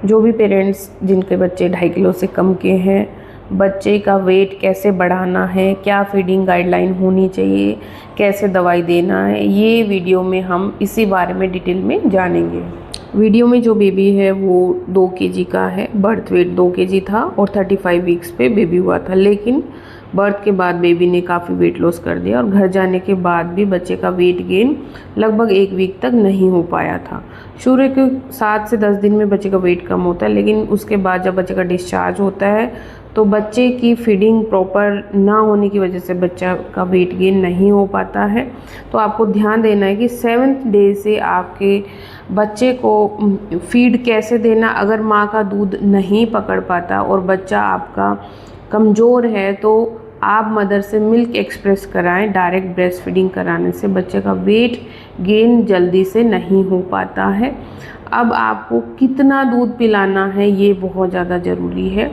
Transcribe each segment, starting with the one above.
जो भी पेरेंट्स जिनके बच्चे 2.5 किलो से कम के हैं, बच्चे का वेट कैसे बढ़ाना है, क्या फीडिंग गाइडलाइन होनी चाहिए, कैसे दवाई देना है, ये वीडियो में हम इसी बारे में डिटेल में जानेंगे। वीडियो में जो बेबी है वो 2 केजी का है, बर्थ वेट 2 केजी था और 35 वीक्स पे बेबी हुआ था। लेकिन बर्थ के बाद बेबी ने काफ़ी वेट लॉस कर दिया और घर जाने के बाद भी बच्चे का वेट गेन लगभग 1 वीक तक नहीं हो पाया था। शुरू के 7 से 10 दिन में बच्चे का वेट कम होता है, लेकिन उसके बाद जब बच्चे का डिस्चार्ज होता है तो बच्चे की फीडिंग प्रॉपर ना होने की वजह से बच्चा का वेट गेन नहीं हो पाता है। तो आपको ध्यान देना है कि 7th डे से आपके बच्चे को फीड कैसे देना। अगर माँ का दूध नहीं पकड़ पाता और बच्चा आपका कमज़ोर है तो आप मदर से मिल्क एक्सप्रेस कराएं। डायरेक्ट ब्रेस्ट फीडिंग कराने से बच्चे का वेट गेन जल्दी से नहीं हो पाता है। अब आपको कितना दूध पिलाना है ये बहुत ज़्यादा ज़रूरी है।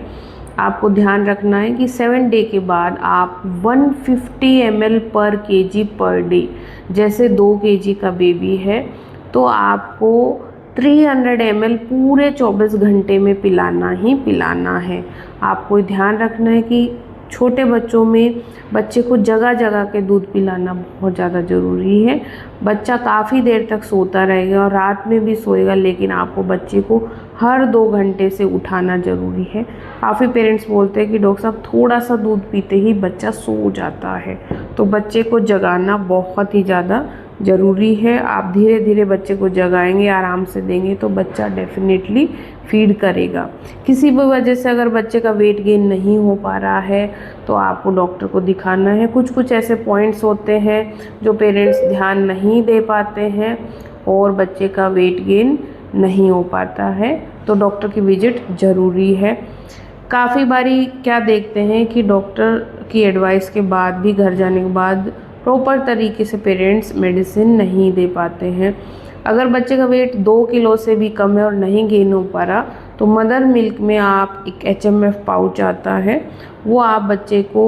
आपको ध्यान रखना है कि 7 डे के बाद आप 150 ml पर केजी पर डे, जैसे 2 केजी का बेबी है तो आपको 300 ml पूरे 24 घंटे में पिलाना ही पिलाना है। आपको ध्यान रखना है कि छोटे बच्चों में बच्चे को जगह जगह के दूध पिलाना बहुत ज़्यादा ज़रूरी है। बच्चा काफ़ी देर तक सोता रहेगा और रात में भी सोएगा, लेकिन आपको बच्चे को हर 2 घंटे से उठाना ज़रूरी है। काफ़ी पेरेंट्स बोलते हैं कि डॉक्टर साहब थोड़ा सा दूध पीते ही बच्चा सो जाता है, तो बच्चे को जगाना बहुत ही ज़्यादा ज़रूरी है। आप धीरे धीरे बच्चे को जगाएंगे, आराम से देंगे तो बच्चा डेफिनेटली फीड करेगा। किसी भी वजह से अगर बच्चे का वेट गेन नहीं हो पा रहा है तो आपको डॉक्टर को दिखाना है। कुछ ऐसे पॉइंट्स होते हैं जो पेरेंट्स ध्यान नहीं दे पाते हैं और बच्चे का वेट गेन नहीं हो पाता है, तो डॉक्टर की विजिट ज़रूरी है। काफ़ी बारी क्या देखते हैं कि डॉक्टर की एडवाइस के बाद भी घर जाने के बाद प्रॉपर तरीके से पेरेंट्स मेडिसिन नहीं दे पाते हैं। अगर बच्चे का वेट 2 किलो से भी कम है और नहीं गेन हो पा रहा तो मदर मिल्क में आप एक HMF पाउच आता है, वो आप बच्चे को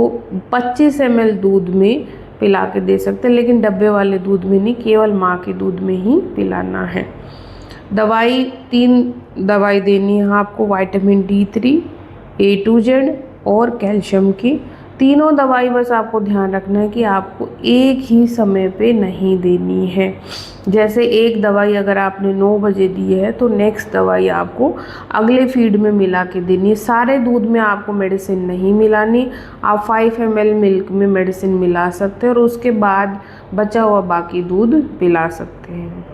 25 ml दूध में पिला के दे सकते हैं, लेकिन डब्बे वाले दूध में नहीं, केवल माँ के दूध में ही पिलाना है। दवाई 3 दवाई देनी है आपको, vitamin D3, A to Z और कैल्शियम की। तीनों दवाई बस आपको ध्यान रखना है कि आपको एक ही समय पे नहीं देनी है। जैसे एक दवाई अगर आपने 9 बजे दी है तो नेक्स्ट दवाई आपको अगले फीड में मिला के देनी है। सारे दूध में आपको मेडिसिन नहीं मिलानी। आप 5 ml मिल्क में मेडिसिन मिला सकते हैं और उसके बाद बचा हुआ बाकी दूध पिला सकते हैं।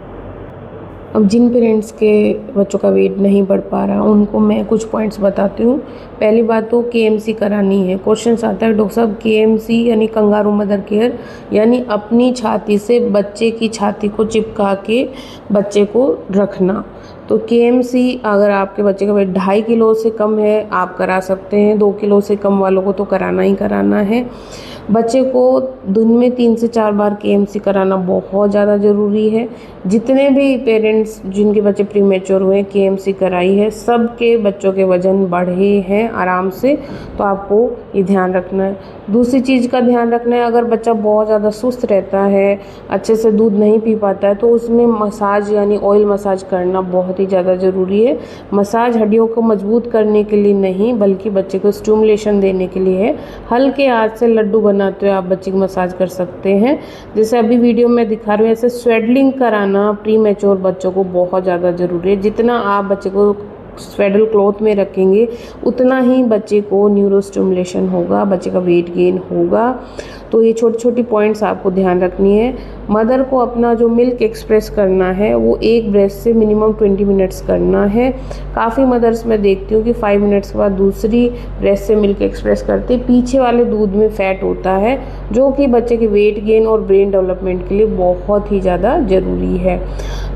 अब जिन पेरेंट्स के बच्चों का वेट नहीं बढ़ पा रहा उनको मैं कुछ पॉइंट्स बताती हूँ। पहली बात तो KMC करानी है। क्वेश्चन आता है डॉक्टर साहब KMC यानी कंगारू मदर केयर, यानी अपनी छाती से बच्चे की छाती को चिपका के बच्चे को रखना। तो KMC अगर आपके बच्चे का वेट 2.5 किलो से कम है आप करा सकते हैं। 2 किलो से कम वालों को तो कराना ही कराना है। बच्चे को दिन में 3 से 4 बार KMC कराना बहुत ज़्यादा ज़रूरी है। जितने भी पेरेंट्स जिनके बच्चे प्रीमेच्योर हुए KMC कराई है, सबके बच्चों के वज़न बढ़े हैं आराम से, तो आपको ये ध्यान रखना है। दूसरी चीज़ का ध्यान रखना है, अगर बच्चा बहुत ज़्यादा सुस्त रहता है, अच्छे से दूध नहीं पी पाता है, तो उसमें मसाज यानी ऑयल मसाज करना बहुत ही ज़्यादा ज़रूरी है। मसाज हड्डियों को मजबूत करने के लिए नहीं बल्कि बच्चे को स्टिमुलेशन देने के लिए है। हल्के हाथ से लड्डू बनाते हुए आप बच्चे की मसाज कर सकते हैं। जैसे अभी वीडियो में दिखा रही हूँ, ऐसे स्वेडलिंग कराना प्री मैच्योर बच्चों को बहुत ज़्यादा ज़रूरी है। जितना आप बच्चे को स्वेडल क्लॉथ में रखेंगे उतना ही बच्चे को न्यूरो स्टिमुलेशन होगा, बच्चे का वेट गेन होगा। तो ये छोटी छोटी पॉइंट्स आपको ध्यान रखनी है। मदर को अपना जो मिल्क एक्सप्रेस करना है वो एक ब्रेस्ट से मिनिमम 20 मिनट्स करना है। काफ़ी मदर्स मैं देखती हूँ कि 5 मिनट्स के बाद दूसरी ब्रेस्ट से मिल्क एक्सप्रेस करते, पीछे वाले दूध में फ़ैट होता है जो कि बच्चे के वेट गेन और ब्रेन डेवलपमेंट के लिए बहुत ही ज़्यादा ज़रूरी है।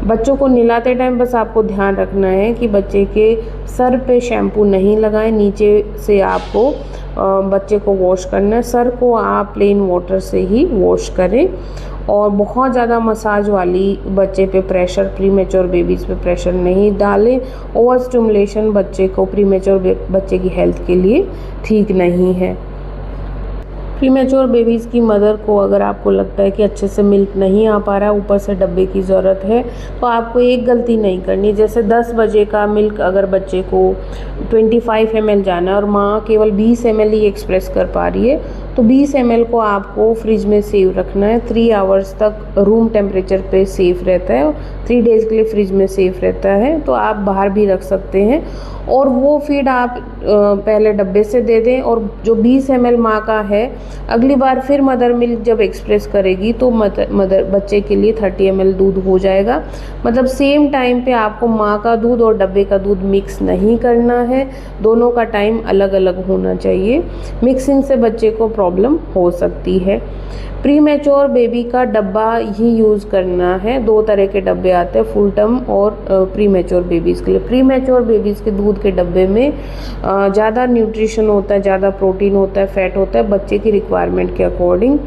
बच्चों को नहलाते टाइम बस आपको ध्यान रखना है कि बच्चे के सर पे शैम्पू नहीं लगाएं, नीचे से आपको बच्चे को वॉश करना है। सर को आप प्लेन वाटर से ही वॉश करें और बहुत ज़्यादा मसाज वाली बच्चे पे प्रेशर, प्रीमेच्योर बेबीज़ पे प्रेशर नहीं डालें। ओवर स्टिमुलेशन बच्चे को, प्रीमेच्योर बच्चे की हेल्थ के लिए ठीक नहीं है। प्रीमेच्योर बेबीज़ की मदर को अगर आपको लगता है कि अच्छे से मिल्क नहीं आ पा रहा है, ऊपर से डब्बे की ज़रूरत है, तो आपको एक गलती नहीं करनी। जैसे 10 बजे का मिल्क अगर बच्चे को 25 ml जाना है और माँ केवल 20 ml ही एक्सप्रेस कर पा रही है, तो 20 ml को आपको फ्रिज में सेव रखना है। 3 आवर्स तक रूम टेम्परेचर पे सेफ़ रहता है, 3 डेज़ के लिए फ्रिज में सेफ़ रहता है, तो आप बाहर भी रख सकते हैं। और वो फीड आप पहले डब्बे से दे दें, और जो 20 ml माँ का है, अगली बार फिर मदर मिल्क जब एक्सप्रेस करेगी तो मदर बच्चे के लिए 30 ml दूध हो जाएगा। मतलब सेम टाइम पे आपको माँ का दूध और डब्बे का दूध मिक्स नहीं करना है, दोनों का टाइम अलग अलग होना चाहिए। मिक्सिंग से बच्चे को प्रॉब्लम हो सकती है। प्री मैच्योर बेबी का डब्बा ही यूज़ करना है। 2 तरह के डब्बे आते हैं, फुल टर्म और प्री मैच्योर बेबीज़ के लिए। प्री मैच्योर बेबीज़ के दूध के डब्बे में ज़्यादा न्यूट्रिशन होता है, ज़्यादा प्रोटीन होता है, फैट होता है बच्चे की रिक्वायरमेंट के अकॉर्डिंग,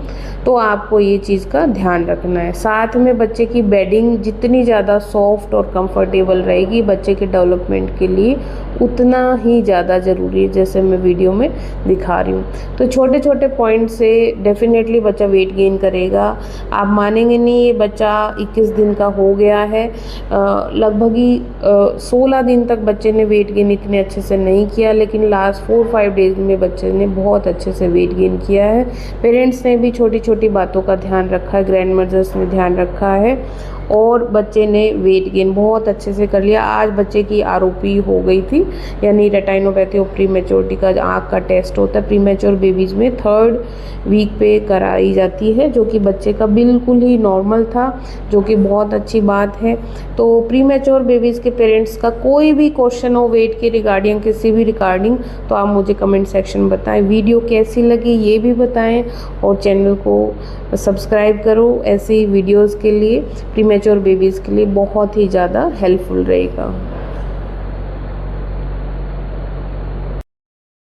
तो आपको ये चीज़ का ध्यान रखना है। साथ में बच्चे की बेडिंग जितनी ज़्यादा सॉफ्ट और कंफर्टेबल रहेगी बच्चे के डेवलपमेंट के लिए उतना ही ज़्यादा ज़रूरी है, जैसे मैं वीडियो में दिखा रही हूँ। तो छोटे छोटे पॉइंट से डेफिनेटली बच्चा वेट गेन करेगा। आप मानेंगे नहीं, ये बच्चा 21 दिन का हो गया है, लगभग ही 16 दिन तक बच्चे ने वेट गेन इतने अच्छे से नहीं किया, लेकिन लास्ट 4-5 डेज में बच्चे ने बहुत अच्छे से वेट गेन किया है। पेरेंट्स ने भी छोटी छोटी बातों का ध्यान रखा है, ग्रैंड मदर्स ने ध्यान रखा है, और बच्चे ने वेट गेन बहुत अच्छे से कर लिया। आज बच्चे की आरओपी हो गई थी, यानी रेटाइनोपैथी और प्री मैच्योरिटी का आँख का टेस्ट होता है, प्री मैच्योर बेबीज़ में 3rd वीक पे कराई जाती है, जो कि बच्चे का बिल्कुल ही नॉर्मल था, जो कि बहुत अच्छी बात है। तो प्री मैच्योर बेबीज़ के पेरेंट्स का कोई भी क्वेश्चन हो वेट के रिगार्डिंग, किसी भी रिगार्डिंग, तो आप मुझे कमेंट सेक्शन में बताएं। वीडियो कैसी लगी ये भी बताएं, और चैनल को सब्सक्राइब करो ऐसी वीडियोज़ के लिए। प्री मैच्योर बेबीज़ के लिए बहुत ही ज़्यादा हेल्पफुल रहेगा।